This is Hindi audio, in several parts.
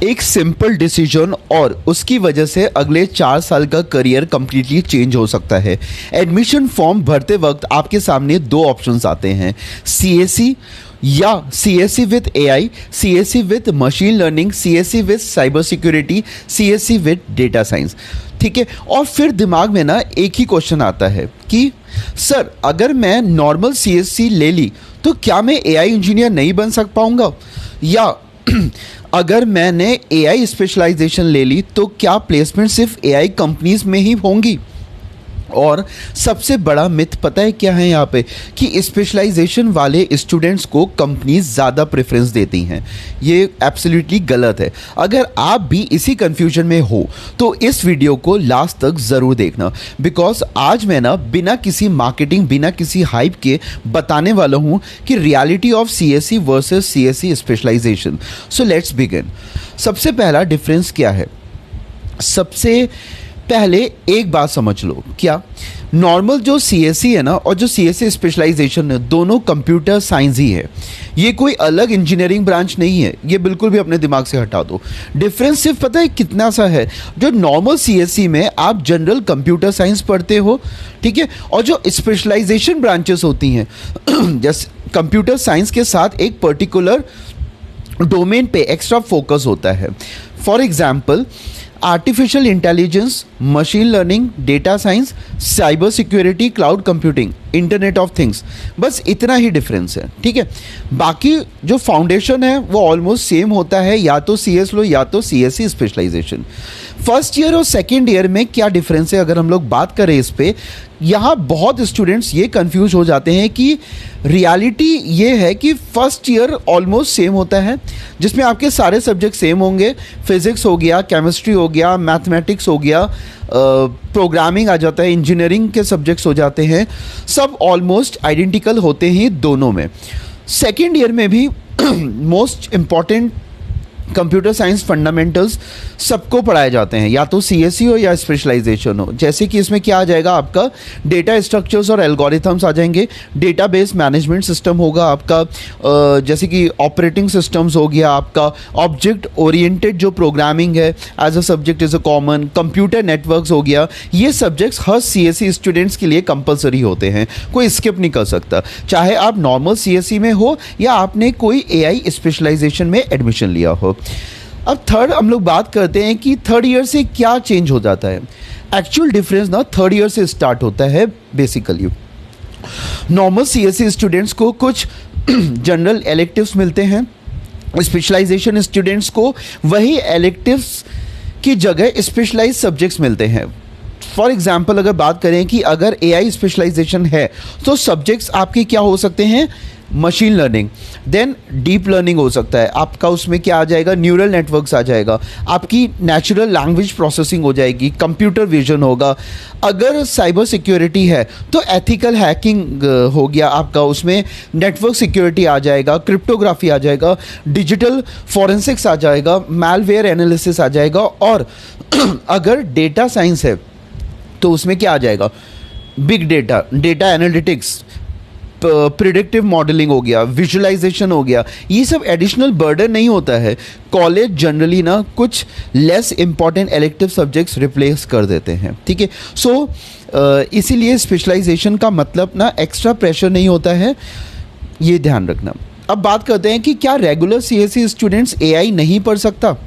एक सिंपल डिसीजन और उसकी वजह से अगले 4 साल का करियर कंप्लीटली चेंज हो सकता है। एडमिशन फॉर्म भरते वक्त आपके सामने दो ऑप्शंस आते हैं, सीएससी या CSC with AI, CSC with machine learning, CSC with cyber security, CSC with data science. ठीक है, और फिर दिमाग में ना एक ही क्वेश्चन आता है कि सर अगर मैं नॉर्मल सीएससी ले ली तो क्या मैं एआई इंजीनियर नहीं बन सक पाऊंगा, या अगर मैंने एआई स्पेशलाइजेशन ले ली तो क्या प्लेसमेंट सिर्फ एआई कंपनीज में ही होंगी। और सबसे बड़ा मिथ पता है क्या है यहाँ पे, कि स्पेशलाइजेशन वाले स्टूडेंट्स को कंपनीज ज़्यादा प्रेफरेंस देती हैं। ये एब्सोल्युटली गलत है। अगर आप भी इसी कन्फ्यूजन में हो तो इस वीडियो को लास्ट तक ज़रूर देखना, बिकॉज आज मैं ना बिना किसी मार्केटिंग, बिना किसी हाइप के बताने वाला हूँ कि reality of CSC versus CSC specialisation. So let's begin. सबसे पहला डिफरेंस क्या है? सबसे पहले एक बात समझ लो, क्या नॉर्मल जो सीएससी है ना और जो सीएससी स्पेशलाइजेशन है, दोनों कंप्यूटर साइंस ही है। ये कोई अलग इंजीनियरिंग ब्रांच नहीं है, ये बिल्कुल भी अपने दिमाग से हटा दो। डिफरेंस सिर्फ पता है कितना सा है, जो नॉर्मल सीएससी में आप जनरल कंप्यूटर साइंस पढ़ते हो, ठीक है, और जो स्पेशलाइजेशन ब्रांचेस होती हैं जैसे कंप्यूटर साइंस के साथ एक पर्टिकुलर डोमेन पे एक्स्ट्रा फोकस होता है। For example artificial intelligence, machine learning, data science, cyber security, cloud computing, internet of things, बस इतना ही डिफरेंस है। ठीक है, बाकी जो फाउंडेशन है वो ऑलमोस्ट सेम होता है, या तो सीएस लो या तो सीएससी स्पेशलाइजेशन। फर्स्ट ईयर और सेकेंड ईयर में क्या डिफरेंस है अगर हम लोग बात करें इस पे, यहाँ बहुत स्टूडेंट्स ये कंफ्यूज हो जाते हैं कि रियलिटी ये है कि फर्स्ट ईयर ऑलमोस्ट सेम होता है, जिसमें आपके सारे सब्जेक्ट सेम होंगे। फिजिक्स हो गया, केमिस्ट्री हो गया, मैथमेटिक्स हो गया, प्रोग्रामिंग आ जाता है, इंजीनियरिंग के सब्जेक्ट्स हो जाते हैं, सब ऑलमोस्ट आइडेंटिकल होते हैं दोनों में। सेकेंड ईयर में भी most important computer science fundamentals सबको पढ़ाए जाते हैं, या तो सीएससी हो या स्पेशलाइजेशन हो। जैसे कि इसमें क्या आ जाएगा, आपका डेटा स्ट्रक्चर्स और एल्गोरिथम्स आ जाएंगे, डेटाबेस मैनेजमेंट सिस्टम होगा आपका, जैसे कि ऑपरेटिंग सिस्टम्स हो गया आपका, ऑब्जेक्ट ओरिएंटेड जो प्रोग्रामिंग है as a subject is a common, computer networks हो गया। ये सब्जेक्ट्स हर सीएससी स्टूडेंट्स के लिए कंपलसरी होते हैं, कोई स्किप नहीं कर सकता, चाहे आप नॉर्मल सीएससी में हो या आपने कोई एआई स्पेशलाइजेशन में एडमिशन लिया हो। अब थर्ड हम लोग बात करते हैं कि थर्ड ईयर से क्या चेंज हो जाता है। एक्चुअल डिफरेंस ना थर्ड ईयर से स्टार्ट होता है। बेसिकली नॉर्मल सीएससी स्टूडेंट्स को कुछ जनरल एलेक्टिव्स मिलते हैं, स्पेशलाइजेशन स्टूडेंट्स को वही एलेक्टिव्स की जगह स्पेशलाइज सब्जेक्ट्स मिलते हैं। फॉर एग्जाम्पल अगर बात करें कि अगर एआई स्पेशलाइजेशन है तो सब्जेक्ट्स आपके क्या हो सकते हैं, machine learning, then deep learning हो सकता है आपका, उसमें क्या आ जाएगा, न्यूरल नेटवर्क्स आ जाएगा, आपकी नेचुरल लैंग्वेज प्रोसेसिंग हो जाएगी, कंप्यूटर विजन होगा। अगर साइबर सिक्योरिटी है तो एथिकल हैकिंग हो गया आपका, उसमें नेटवर्क सिक्योरिटी आ जाएगा, क्रिप्टोग्राफी आ जाएगा, डिजिटल फॉरेंसिक्स आ जाएगा, मैलवेयर एनालिसिस आ जाएगा। और अगर डेटा साइंस है तो उसमें क्या आ जाएगा, big data, data analytics, predictive modelling हो गया, विजुअलाइजेशन हो गया। ये सब एडिशनल बर्डन नहीं होता है। कॉलेज जनरली ना कुछ less important elective subjects replace कर देते हैं। ठीक है, सो इसीलिए स्पेशलाइजेशन का मतलब ना एक्स्ट्रा प्रेशर नहीं होता है, ये ध्यान रखना। अब बात करते हैं कि क्या रेगुलर सीएससी स्टूडेंट्स एआई नहीं पढ़ सकता।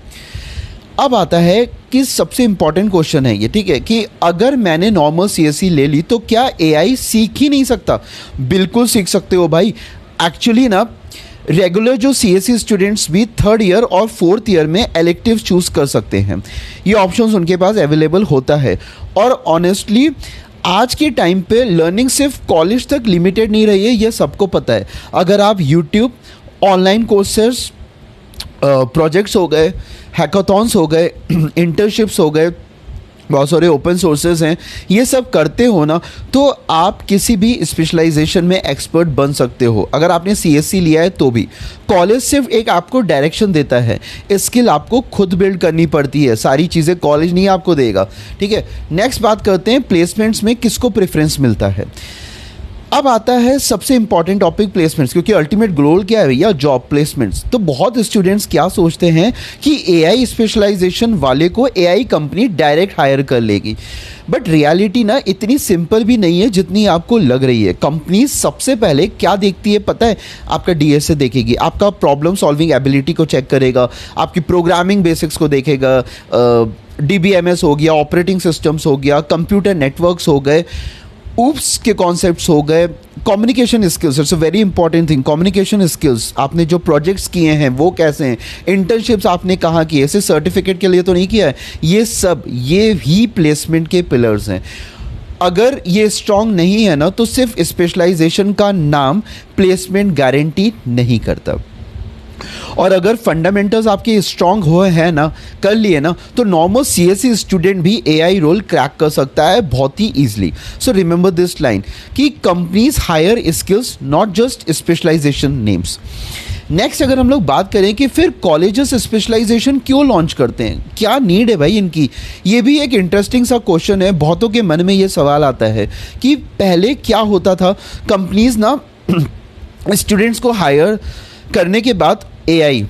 अब आता है कि सबसे इंपॉर्टेंट क्वेश्चन है ये, ठीक है, कि अगर मैंने नॉर्मल सीएससी ले ली तो क्या एआई सीख ही नहीं सकता? बिल्कुल सीख सकते हो भाई। एक्चुअली ना रेगुलर जो सीएससी स्टूडेंट्स भी थर्ड ईयर और फोर्थ ईयर में एलेक्टिव चूज कर सकते हैं, ये ऑप्शंस उनके पास अवेलेबल होता है। और ऑनेस्टली आज के टाइम पे लर्निंग सिर्फ कॉलेज तक लिमिटेड नहीं रही है, ये सबको पता है। अगर आप यूट्यूब, ऑनलाइन कोर्सेस, प्रोजेक्ट्स हो गए, हैकाथॉन्स हो गए, इंटर्नशिप्स हो गए, बहुत सारे ओपन सोर्सेज हैं, ये सब करते हो ना तो आप किसी भी स्पेशलाइजेशन में एक्सपर्ट बन सकते हो। अगर आपने सीएससी लिया है तो भी कॉलेज सिर्फ एक आपको डायरेक्शन देता है, स्किल आपको खुद बिल्ड करनी पड़ती है, सारी चीज़ें कॉलेज नहीं आपको देगा। ठीक है, नेक्स्ट बात करते हैं प्लेसमेंट्स में किसको प्रेफरेंस मिलता है। अब आता है सबसे इंपॉर्टेंट टॉपिक, प्लेसमेंट्स, क्योंकि अल्टीमेट गोल क्या है भैया, जॉब प्लेसमेंट्स। तो बहुत स्टूडेंट्स क्या सोचते हैं कि एआई स्पेशलाइजेशन वाले को एआई कंपनी डायरेक्ट हायर कर लेगी, बट रियलिटी ना इतनी सिंपल भी नहीं है जितनी आपको लग रही है। कंपनी सबसे पहले क्या देखती है पता है, आपका डीएसए देखेगी, आपका प्रॉब्लम सॉल्विंग एबिलिटी को चेक करेगा, आपकी प्रोग्रामिंग बेसिक्स को देखेगा, डीबीएमएस हो गया, ऑपरेटिंग सिस्टम्स हो गया, कंप्यूटर नेटवर्क्स हो गए, ऊप्स के कॉन्सेप्ट्स हो गए, communication skills, it's a very important thing, communication skills, आपने जो प्रोजेक्ट्स किए हैं वो कैसे हैं, इंटर्नशिप्स आपने कहाँ किए, ऐसे सर्टिफिकेट के लिए तो नहीं किया है, ये सब ये ही प्लेसमेंट के पिलर्स हैं। अगर ये स्ट्रॉन्ग नहीं है ना तो सिर्फ स्पेशलाइजेशन का नाम प्लेसमेंट गारंटी नहीं करता। और अगर फंडामेंटल्स आपके स्ट्रांग हुए हैं ना, कर लिए ना, तो नॉर्मल सीएससी स्टूडेंट भी एआई रोल क्रैक कर सकता है बहुत ही easily. So remember this line कि companies hire skills not just specialisation names. Next अगर हम लोग बात करें कि फिर कॉलेजेस स्पेशलाइजेशन क्यों लॉन्च करते हैं, क्या नीड है भाई इनकी, ये भी एक इंटरेस्टिंग सा क्वेश्चन है। बहुतों के मन में ये सवाल आता है कि पहले क्या होता था, कंपनीज ना स्टूडेंट्स को हायर करने के बाद एआई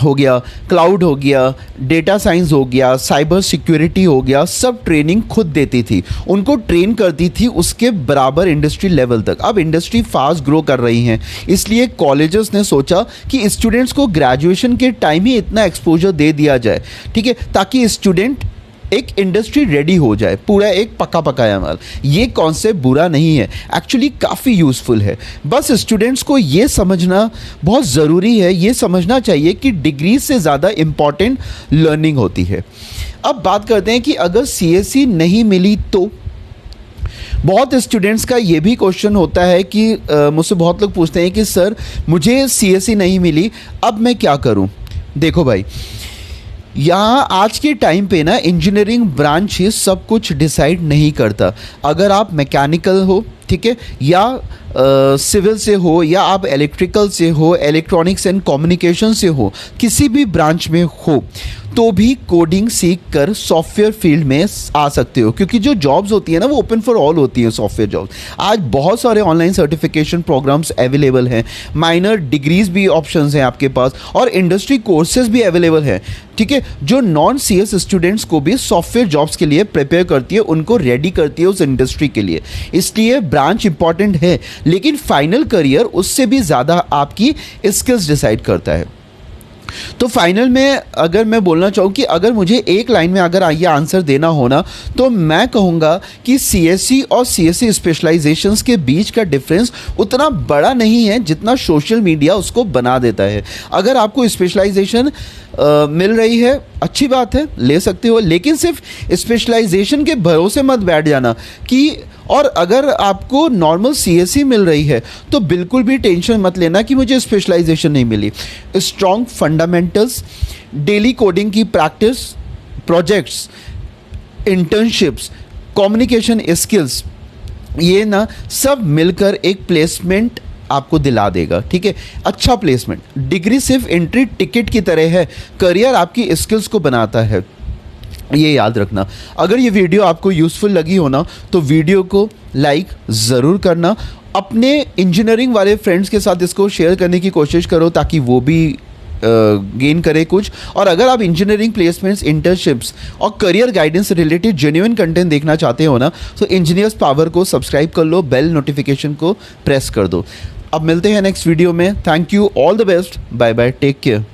हो गया, क्लाउड हो गया, डेटा साइंस हो गया, साइबर सिक्योरिटी हो गया, सब ट्रेनिंग खुद देती थी, उनको ट्रेन करती थी उसके बराबर इंडस्ट्री लेवल तक। अब इंडस्ट्री फास्ट ग्रो कर रही हैं, इसलिए कॉलेजेस ने सोचा कि स्टूडेंट्स को ग्रेजुएशन के टाइम ही इतना एक्सपोजर दे दिया जाए, ठीक है, ताकि स्टूडेंट एक इंडस्ट्री रेडी हो जाए, पूरा एक पका पकाया माल। ये कॉन्सेप्ट बुरा नहीं है, एक्चुअली काफ़ी यूज़फुल है। बस स्टूडेंट्स को ये समझना बहुत ज़रूरी है, ये समझना चाहिए कि डिग्री से ज़्यादा इम्पॉर्टेंट लर्निंग होती है। अब बात करते हैं कि अगर सीएससी नहीं मिली तो बहुत स्टूडेंट्स का ये भी क्वेश्चन होता है कि मुझसे बहुत लोग पूछते हैं कि सर मुझे सीएससी नहीं मिली, अब मैं क्या करूं। देखो भाई, यहाँ आज के टाइम पे ना इंजीनियरिंग ब्रांच ही सब कुछ डिसाइड नहीं करता। अगर आप मैकेनिकल हो, ठीक है, या सिविल से हो, या आप इलेक्ट्रिकल से हो, इलेक्ट्रॉनिक्स एंड कम्युनिकेशन से हो, किसी भी ब्रांच में हो, तो भी कोडिंग सीख कर सॉफ्टवेयर फील्ड में आ सकते हो, क्योंकि जो जॉब्स होती है ना वो ओपन फॉर ऑल होती हैं। सॉफ्टवेयर जॉब्स आज बहुत सारे ऑनलाइन सर्टिफिकेशन प्रोग्राम्स अवेलेबल हैं, माइनर डिग्रीज भी ऑप्शंस हैं आपके पास, और इंडस्ट्री कोर्सेज भी अवेलेबल हैं, ठीक है, जो नॉन सीएस स्टूडेंट्स को भी सॉफ्टवेयर जॉब्स के लिए प्रिपेयर करती है, उनको रेडी करती है उस इंडस्ट्री के लिए। इसलिए ब्रांच इंपॉर्टेंट है, लेकिन फाइनल करियर उससे भी ज़्यादा आपकी स्किल्स डिसाइड करता है। तो फाइनल में अगर मैं बोलना चाहूँ कि अगर मुझे एक लाइन में अगर ये आंसर देना हो ना, तो मैं कहूँगा कि सीएससी और सीएससी स्पेशलाइजेशंस के बीच का डिफरेंस उतना बड़ा नहीं है जितना सोशल मीडिया उसको बना देता है। अगर आपको स्पेशलाइजेशन मिल रही है, अच्छी बात है, ले सकते हो, लेकिन सिर्फ स्पेशलाइजेशन के भरोसे मत बैठ जाना कि, और अगर आपको नॉर्मल सीएससी मिल रही है तो बिल्कुल भी टेंशन मत लेना कि मुझे स्पेशलाइजेशन नहीं मिली। स्ट्रॉन्ग फंडामेंटल्स, डेली कोडिंग की practice, projects, internships, communication skills, ये ना सब मिलकर एक प्लेसमेंट आपको दिला देगा, ठीक है, अच्छा प्लेसमेंट। डिग्री सिर्फ एंट्री टिकट की तरह है, करियर आपकी स्किल्स को बनाता है, ये याद रखना। अगर ये वीडियो आपको यूज़फुल लगी हो ना तो वीडियो को लाइक ज़रूर करना, अपने इंजीनियरिंग वाले फ्रेंड्स के साथ इसको शेयर करने की कोशिश करो ताकि वो भी गेन करे कुछ। और अगर आप इंजीनियरिंग प्लेसमेंट्स, इंटर्नशिप्स और करियर गाइडेंस से रिलेटेड जेन्युइन कंटेंट देखना चाहते हो ना, तो इंजीनियर्स पावर को सब्सक्राइब कर लो, बेल नोटिफिकेशन को प्रेस कर दो। अब मिलते हैं नेक्स्ट वीडियो में। Thank you, all the best, bye bye, take care.